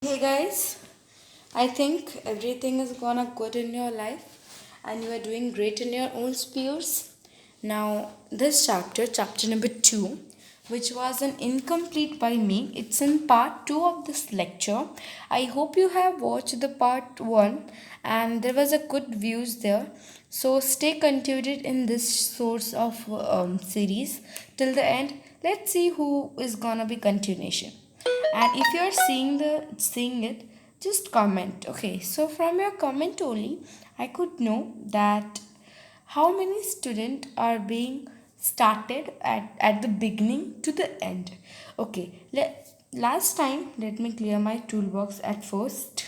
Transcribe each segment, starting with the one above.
Hey guys, I think everything is gonna good in your life and you are doing great in your own spheres. Now, this chapter, chapter number 2, which was an incomplete by me, it's in part 2 of this lecture. I hope you have watched the part 1 and there was a good views there. So stay continued in this source of series till the end. Let's see who is gonna be continuation, and if you're seeing it, just comment. Okay, so from your comment only I could know that how many students are being started at the beginning to the end. Okay, last time let me clear my toolbox at first.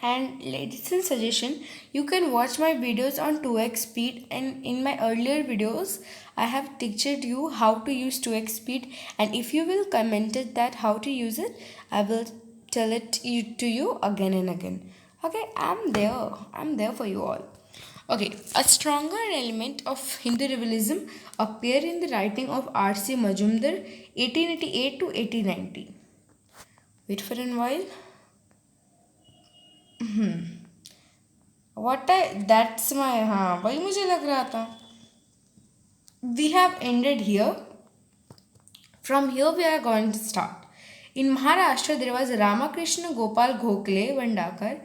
And listen suggestion, you can watch my videos on 2x speed, and in my earlier videos I have teached you how to use 2x speed, and if you will commented that how to use it, I will tell it to you again and again. Okay, I'm there for you all. Okay, a stronger element of Hindu revisionism appear in the writing of R.C. Majumdar 1888 to 1890. Wait for a while. What I that's my हाँ वही मुझे लग रहा था. We have ended here. From here we are going to start. In Maharashtra there was Ramakrishna Gopal Gokhale Vandakar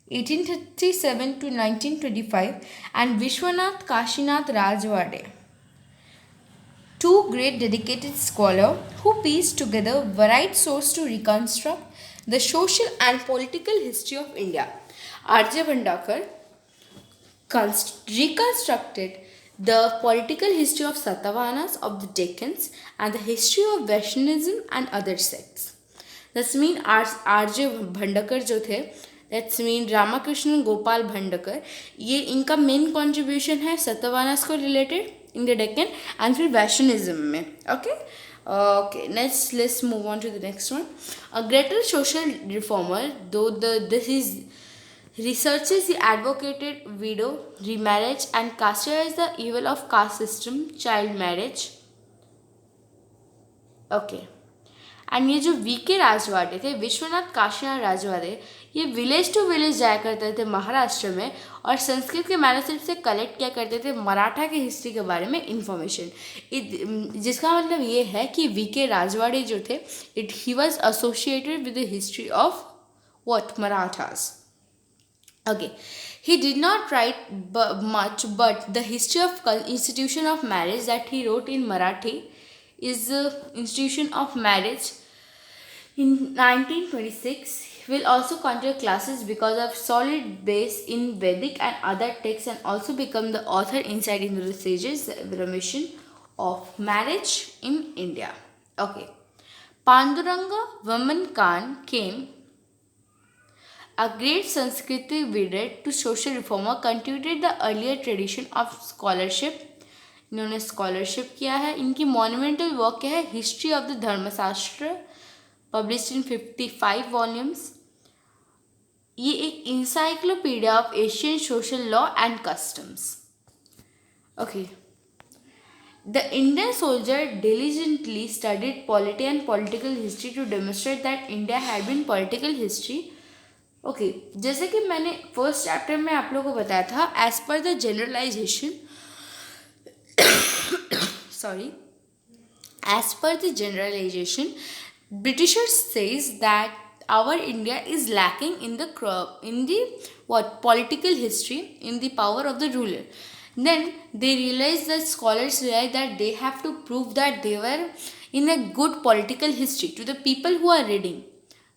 1837 to 1925 and Vishwanath Kashinath Rajwade, two great dedicated scholars who pieced together varied sources to reconstruct the social and political history of India. R.J. Vandakar reconstructed the political history of Satavahanas of the Deccans and the history of Vaishnavism and other sects. That's mean R.J. Bhandakar जो थे, that's mean Ramakrishna Gopal भंडाकर, ये इनका main contribution है सतवाहनास को related in the Deccan and फिर वैशनिज्म में. Okay okay, let's move on to the next one. A greater social reformer, though this is researches, he advocated widow remarriage and casteized the evil of caste system, child marriage. Okay and ये जो VK Rajwade थे, विश्वनाथ काशीनाथ राजवाड़े, ये village to village जाया करते थे महाराष्ट्र में और संस्कृत के मैनरसिप से कलेक्ट किया करते थे मराठा की हिस्ट्री के बारे में इंफॉर्मेशन. जिसका मतलब ये है कि वीके राजवाड़े जो थे, he was associated with the history of what Marathas. Okay, he did not write much, but the history of institution of marriage that he wrote in Marathi is the institution of marriage in 1926. Will also conduct classes because of solid base in Vedic and other texts, and also become the author inside into the sages remission of marriage in India. Okay, Panduranga Vaman Khan came, a great Sanskrit vedant to social reformer, continued the earlier tradition of scholarship. इन्होंने scholarship किया है. इनकी monumental work क्या है? History of the धर्मशास्त्र, published in 55 volumes. ये एक encyclopedia of Asian social law and customs. Okay, the Indian soldier diligently studied polity and political history to demonstrate that India had been political history. Okay, जैसे कि मैंने first chapter में आप लोगों को बताया था, as per the generalisation sorry, as per the generalization, Britishers says that our India is lacking in the political history, in the power of the ruler. Then they realized, that scholars realized that they have to prove that they were in a good political history to the people who are reading,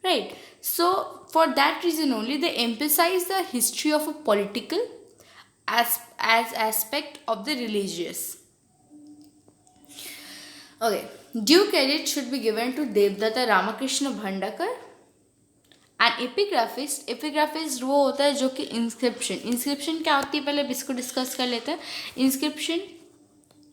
right? So for that reason only they emphasize the history of a political as aspect of the religious. Okay, due credit should be given to Devdatta Ramakrishna Bhandakar, an epigraphist. एपिग्राफिस्ट वो होता है जो कि inscription क्या होती है पहले इसको डिस्कस कर लेते हैं. इंस्क्रिप्शन,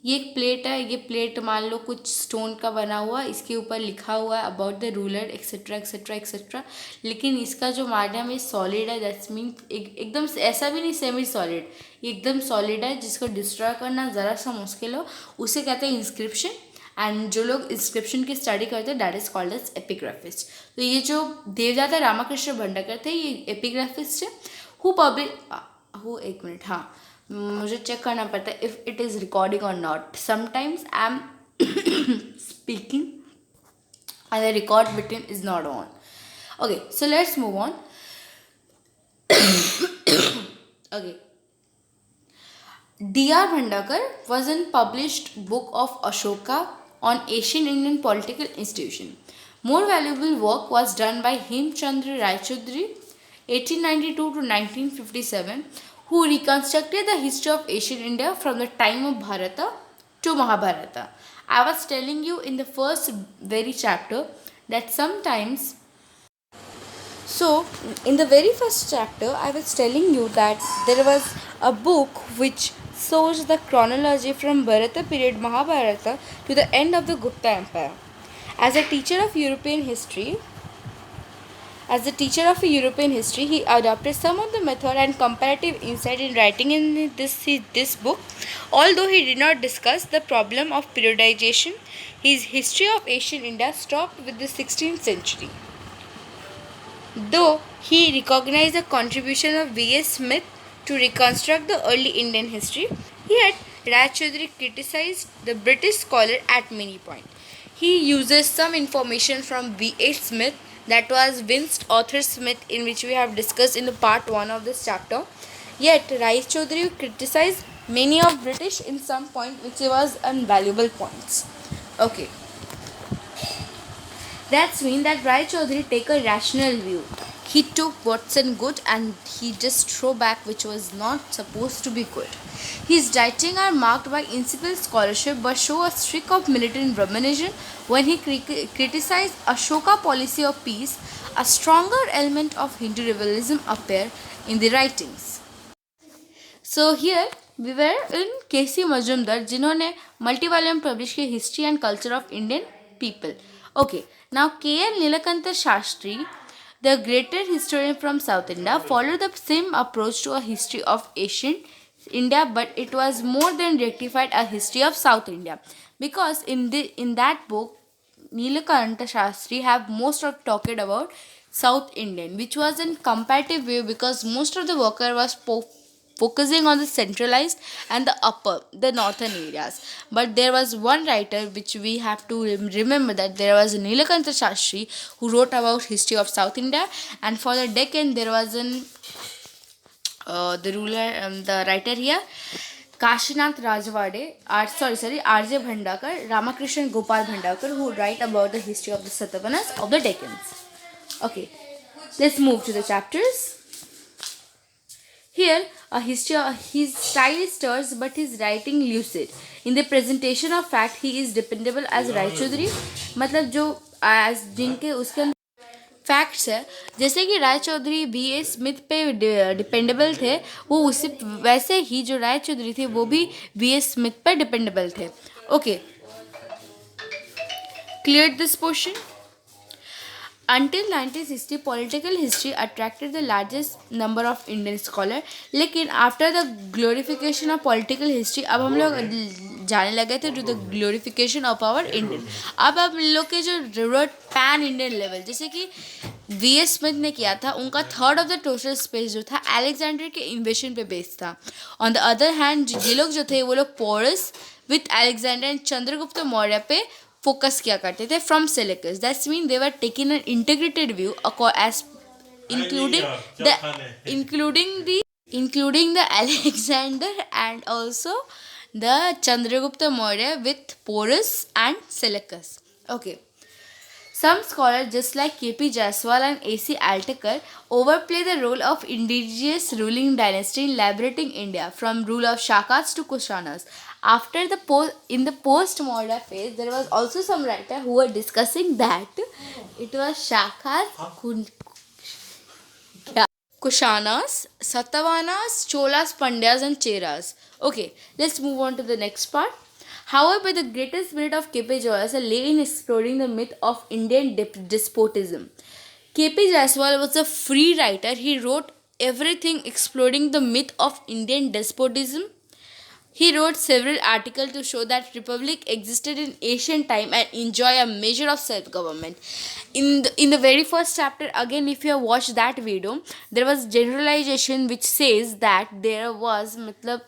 ये एक प्लेट है, ये प्लेट मान लो कुछ स्टोन का बना हुआ, इसके ऊपर लिखा हुआ है about the ruler etcetera etcetera etcetera, लेकिन इसका जो माध्यम है सॉलिड है. दैट्स मीन एकदम ऐसा भी नहीं सेमी सॉलिड, ये एकदम सॉलिड है जिसको डिस्ट्रॉय करना ज़रा सा मुश्किल हो, उसे कहते हैं इंस्क्रिप्शन. एंड जो लोग इंस्क्रिप्शन की स्टडी करते हैं दैट इज कॉल्ड एज एपिग्राफिस्ट. तो ये जो देवदाता रामाकृष्ण भंडाकर थे ये एपिग्राफिस्ट है हु पब्लिश हु एक मिनट हाँ मुझे चेक करना पड़ता है इफ इट इज रिकॉर्डिंग और not. Sometimes I am speaking and the record button is not on. Okay, so let's move on. Okay. D.R. Bhandakar was a published book of Ashoka on Asian Indian political institution. More valuable work was done by Hemchandra Raychaudhuri 1892 to 1957 who reconstructed the history of Asian India from the time of Bharata to Mahabharata. I was telling you in the first very chapter that sometimes in the very first chapter I was telling you that there was a book which shows the chronology from Bharata period Mahabharata to the end of the Gupta Empire. As a teacher of European history, he adopted some of the method and comparative insight in writing in this book. Although he did not discuss the problem of periodization, his history of Asian India stopped with the 16th century. Though he recognized the contribution of V.S. Smith to reconstruct the early Indian history, yet Raychaudhuri criticized the British scholar at many points. He uses some information from V.S. Smith that was Winston Arthur Smith in which we have discussed in the part 1 of this chapter. Yet Raychaudhuri criticized many of British in some point which was invaluable points. Okay. That's mean that Raychaudhuri take a rational view. He took what's in good and he just throw back which was not supposed to be good. His writings are marked by incipient scholarship but show a streak of militant Brahmanism. When he criticized Ashoka policy of peace, a stronger element of Hindu revisionism appear in the writings. So here we were in K.C. Majumdar जिन्होंने multi-volume publish की history and culture of Indian people. Okay, now K.L. Nilakanta Shastri, the greater historian from South India, followed the same approach to a history of Asian India, but it was more than rectified a history of South India, because in that book Nilakanta Shastri have most of talked about South Indian, which was in comparative view because most of the worker was focusing on the centralized and the northern areas. But there was one writer which we have to remember, that there was Nilakanta Shastri who wrote about history of South India, and for the Deccan there was the writer here Kashinath Rajwade, R.J. Bhandakar, Ramakrishnan Gopal Bhandakar, who write about the history of the Satavahanas of the Deccans. Okay, let's move to the chapters. Here, his style is terse but his writing lucid. In the presentation of fact, he is dependable as Raychaudhuri. मतलब जो as जिनके उसके facts है, जैसे कि Raychaudhuri V.S. Smith पे dependable थे, वो उसी वैसे ही जो रायचौधरी थे वो भी V.S. स्मिथ पे डिपेंडेबल थे. Okay, clear this portion. Until 1960, political history attracted the largest number of Indian scholars. लेकिन after the glorification of political history, अब हम लोग जाने लगे थे to the glorification of our Indian. अब हम लोग के जो जरूरत पैन इंडियन लेवल, जैसे कि V.S. स्मिथ ने किया था, उनका third of the total space जो था अलेक्जेंडर के इन्वेशन पे बेस्ड था. ऑन द अदर हैंड ये लोग जो थे वो लोग Porus with Alexander and Chandragupta Maurya पे फोकस किया करते थे from Seleucus. That's mean they were taking an integrated view as including the Alexander and also the Chandragupta Maurya with Porus and Seleucus. Okay. Some scholars, just like K.P. Jaiswal and A.C. Altekar, overplay the role of indigenous ruling dynasty in liberating India from rule of Shakas to Kushanas. After in the post-Maurya phase, there was also some writer who were discussing that it was Shakas, Kushanas, Satavahanas, Cholas, Pandyas and Cheras. Okay, let's move on to the next part. However, the greatest merit of K.P. Jaiswal lay in exploring the myth of Indian despotism. K.P. Jaiswal was a free writer. He wrote everything exploring the myth of Indian despotism. He wrote several articles to show that republic existed in ancient time and enjoy a measure of self-government. In the very first chapter, again, if you have watched that video, there was generalization which says that there was मतलब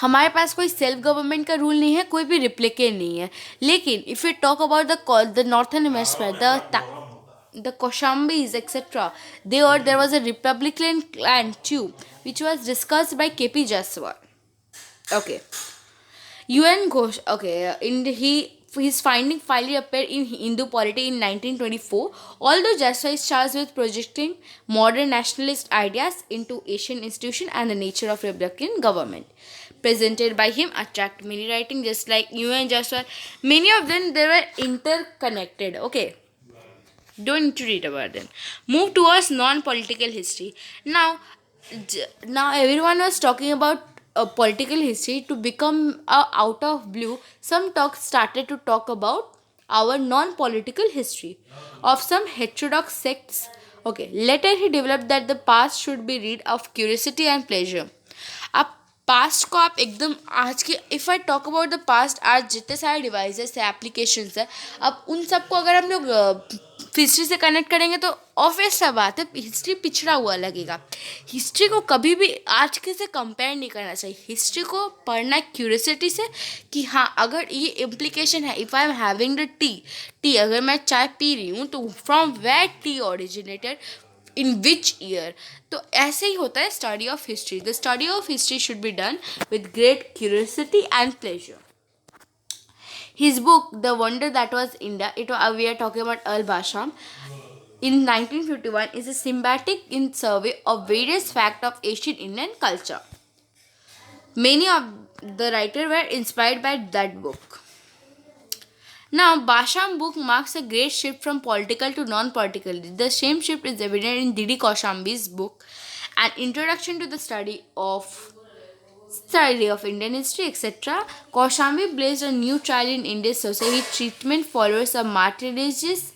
हमारे पास कोई self government का rule नहीं है, कोई भी replicate नहीं है. लेकिन if you talk about the northern hemisphere, the Koshambis, etc., there was a Republican clan too, which was discussed by KP Jaswal. Okay. UN Ghosh. Okay. His finding finally appeared in Hindu Polity in 1924. Although Jaswal is charged with projecting modern nationalist ideas into Asian institution and the nature of Republican government presented by him attract many writing just like UN Jaswal. Many of them they were interconnected. Okay. Don't need to read about them. Move towards non-political history. Now everyone was talking about political history to become out of blue. Some talk started to talk about our non-political history of some heterodox sects. Okay, later he developed that the past should be read of curiosity and pleasure. अब past को आप एकदम आज के if I talk about the past, आज जितने सारे devices है, एप्लीकेशंस है, अब उन सबको अगर हम लोग हिस्ट्री से कनेक्ट करेंगे तो ऑब्वियस सा बात है हिस्ट्री पिछड़ा हुआ लगेगा. हिस्ट्री को कभी भी आज के से कंपेयर नहीं करना चाहिए. हिस्ट्री को पढ़ना क्यूरियोसिटी से कि हाँ अगर ये इम्प्लीकेशन है. If I am having the tea अगर मैं चाय पी रही हूँ तो from where tea originated, in which year. तो ऐसे ही होता है study of history. The study of history should be done with great curiosity and pleasure. His book, The Wonder That Was India, we are talking about Al-Basham, in 1951 is a symbolic in survey of various facts of Asian Indian culture. Many of the writers were inspired by that book. Now, Basham book marks a great shift from political to non-political. The same shift is evident in Didi Kaushambi's book, An Introduction to the Study of Indian History, etc. Kaushambi blazed a new trail in Indian society. Treatment follows a materialist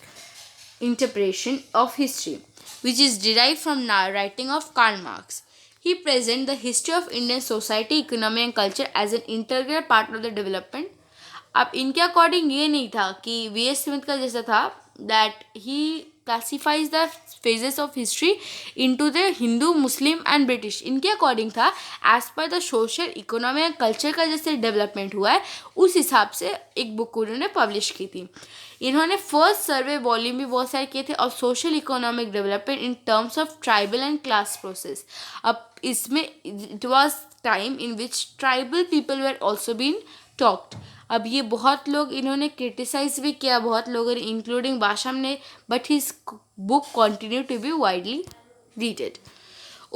interpretation of history, which is derived from writing of Karl Marx. He presents the history of Indian society, economy and culture as an integral part of the development. अब इनके according ये नहीं था कि V S Smith का जैसा था that he classifies the phases of history into the Hindu, Muslim and British. इनके अकॉर्डिंग था as per the social, economy and culture का जैसे डेवलपमेंट हुआ है उस हिसाब से एक बुक उन्होंने पब्लिश की थी. इन्होंने फर्स्ट सर्वे वॉल्यूम भी बहुत सारे किए थे of social economic development in terms of tribal and class process. अब इसमें it was time in which tribal people were also been talked. अब ये बहुत लोग इन्होंने क्रिटिसाइज भी किया, बहुत लोगों ने इंक्लूडिंग बाशम ने, but his book continue to be widely readed.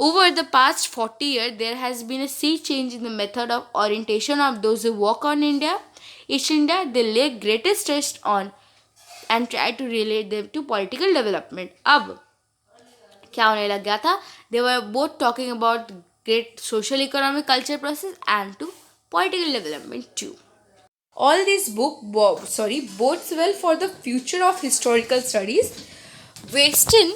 Over the past 40 years, there has been a sea change in the method of orientation of those who work on India. East India, they lay greatest stress on and try to relate them to political development. अब क्या होने लग गया था? They were both talking about great social, economic, culture process and to political development too. All these bodes well for the future of historical studies. Western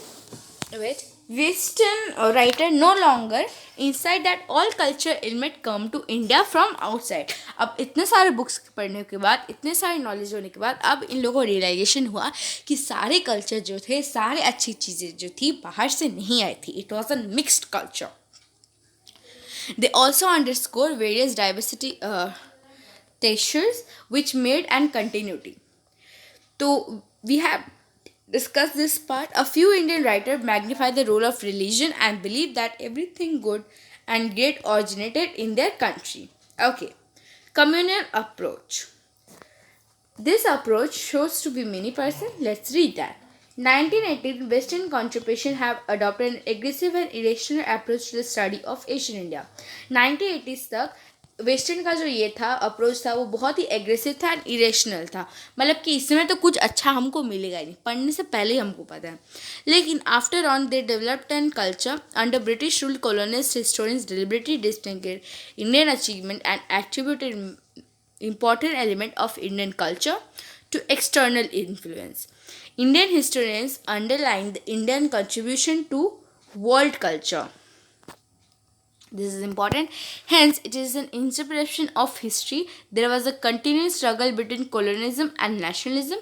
writer no longer inside that all culture element come to India from outside. अब इतने सारे books पढ़ने के बाद, इतने सारे knowledge होने के बाद अब इन लोगों को रियलाइजेशन हुआ कि सारे कल्चर जो थे, सारे अच्छी चीज़ें जो थी बाहर से नहीं आई थी. It was a mixed culture. They also underscore various diversity textures which made and continuity. So we have discussed this part. A few Indian writers magnify the role of religion and believe that everything good and great originated in their country. Okay, communal approach. This approach shows to be many person. Let's read that. 1918, Western contribution have adopted an aggressive and irrational approach to the study of Asian India. 1980s तक western का जो ये था approach था वो बहुत ही aggressive था and irrational था. मतलब कि इसमें तो कुछ अच्छा हमको मिलेगा ही नहीं, पढ़ने से पहले ही हमको पता है. लेकिन after on they developed N culture under British rule. Colonist historians deliberately distinguish Indian achievement and attributed important element of Indian culture to external influence. Indian historians underline the Indian contribution to world culture. This is important. Hence, it is an interpretation of history. There was a continuous struggle between colonialism and nationalism.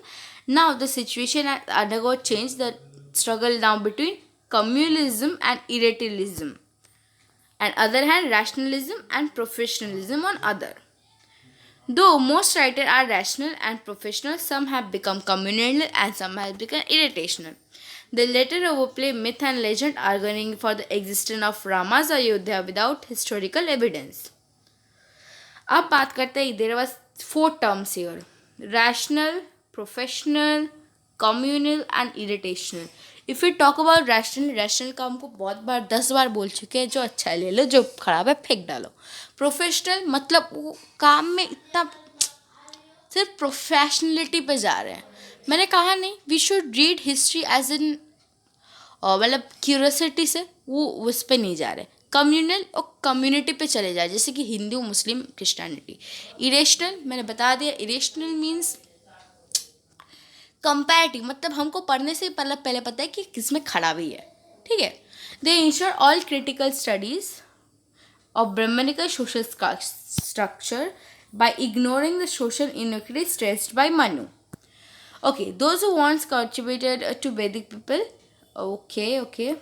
Now, the situation has undergone change. The struggle now between communalism and irritabilism. On other hand, rationalism and professionalism on other. Though most writers are rational and professional, some have become communal and some have become irritational. The latter overplay myth and legend, arguing for the existence of Rama's Ayodhya without historical evidence. अब बात करते हैं there was four terms here rational professional communal and irrational if you talk about rational का हमको बहुत बार 10 बार बोल चुके हैं जो अच्छा है ले लो जो खराब है फेंक डालो प्रोफेशनल मतलब वो काम में इतना सिर्फ प्रोफेशनलिटी पे जा रहे हैं मैंने कहा नहीं we should read history as an मतलब क्यूरियोसिटी से वो उस पर नहीं जा रहे कम्युनल और कम्युनिटी पे चले जाए जैसे कि हिंदू मुस्लिम क्रिश्चियनिटी इरेशनल मैंने बता दिया इरेशनल मीन्स कंपैरेटिव मतलब हमको पढ़ने से पहले पता है कि किसमें खराबी है ठीक है they ensure all critical studies of Brahmanical social structure by ignoring the social inequity stressed by Manu. Okay, those who once contributed to Vedic people, okay,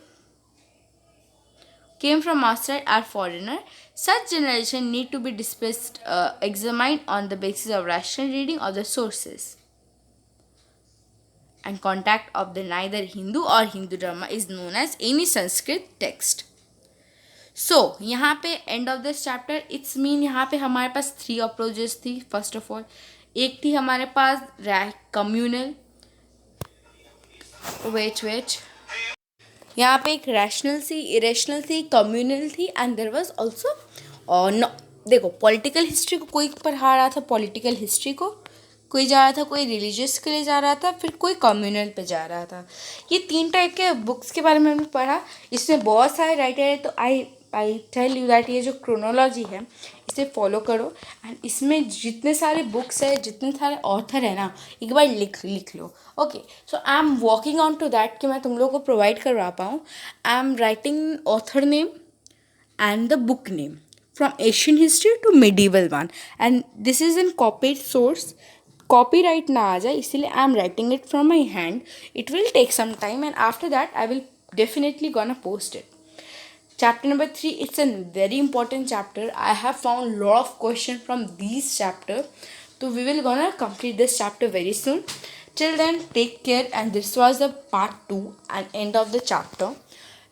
came from outside are foreigner. Such generation need to be discussed, examined on the basis of rational reading of the sources. And contact of the neither Hindu or Hindu Dharma is known as any Sanskrit text. सो यहाँ पे end of this chapter it's mean यहाँ पे हमारे पास 3 approaches थी first of all एक थी हमारे पास communal wait यहाँ पे एक रैशनल थी इरेशनल थी कम्यूनल थी एंड देयर वाज आल्सो देखो पॉलिटिकल हिस्ट्री को कोई पढ़ा रहा था पॉलिटिकल हिस्ट्री को कोई जा रहा था कोई रिलीजियस के लिए जा रहा था फिर कोई कम्युनल पे जा रहा था ये 3 टाइप के बुक्स के बारे में हमने पढ़ा इसमें बहुत सारे राइटर है तो आई टेल यू दैट ये जो क्रोनोलॉजी है इसे फॉलो करो एंड इसमें जितने सारे बुक्स है जितने सारे ऑथर है ना एक बार लिख लो okay so I am working on to that कि मैं तुम लोगों को प्रोवाइड करवा पाऊँ I am writing author name and the book name from Asian history to medieval one and this is in copied source copyright ना आ जाए इसलिए I am writing it from my hand it will take some time and after that I will definitely gonna post it. Chapter number 3, it's a very important chapter. I have found lot of questions from these chapter. So we will gonna complete this chapter very soon. Till then, take care. And this was the part 2 and end of the chapter.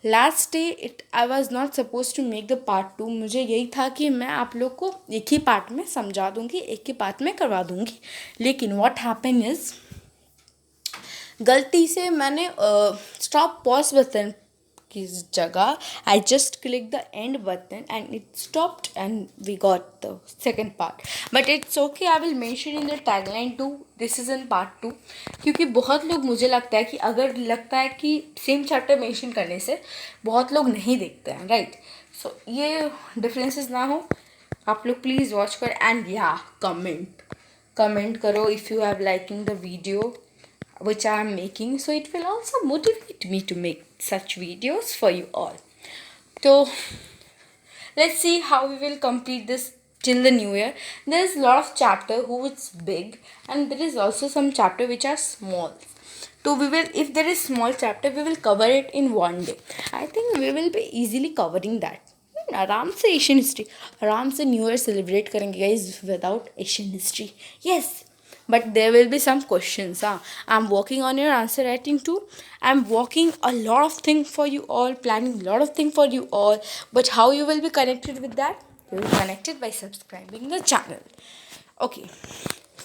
Last day, I was not supposed to make the part 2. मुझे यही था कि मैं आप लोग को एक ही part में समझा दूँगी एक ही पार्ट में करवा दूँगी लेकिन what happened is गलती से मैंने स्टॉप पॉज बटन की जगह I just click the end button and it stopped and we got the second part but it's okay I will mention in the tagline to this is in part 2 क्योंकि बहुत लोग मुझे लगता है कि अगर लगता है कि सेम चैप्टर मेंशन करने से बहुत लोग नहीं देखते हैं राइट सो ये डिफरेंसेस ना हो आप लोग प्लीज़ वॉच कर एंड या कमेंट करो if you have liking the video which I am making, so it will also motivate me to make such videos for you all. So let's see how we will complete this till the new year. There is a lot of chapter who is big and there is also some chapter which are small. So we will, if there is small chapter, we will cover it in one day. I think we will be easily covering that. आराम से Asian history आराम से new year celebrate करेंगे guys without Asian history yes but there will be some questions I'm working on your answer writing too I'm working a lot of things for you all planning a lot of things for you all but how you will be connected with that you will be connected by subscribing the channel okay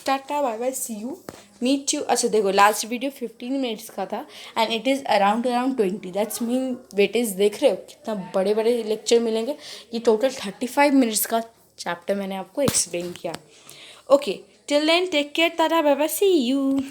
tata bye bye see you meet you अच्छा देखो last video 15 minutes का था and it is around 20 that's mean weightage देख रहे हो कितना बड़े बड़े लेक्चर मिलेंगे ये टोटल 35 मिनट्स का चैप्टर मैंने आपको एक्सप्लेन किया okay Till then, take care. Tata, bye bye. See you.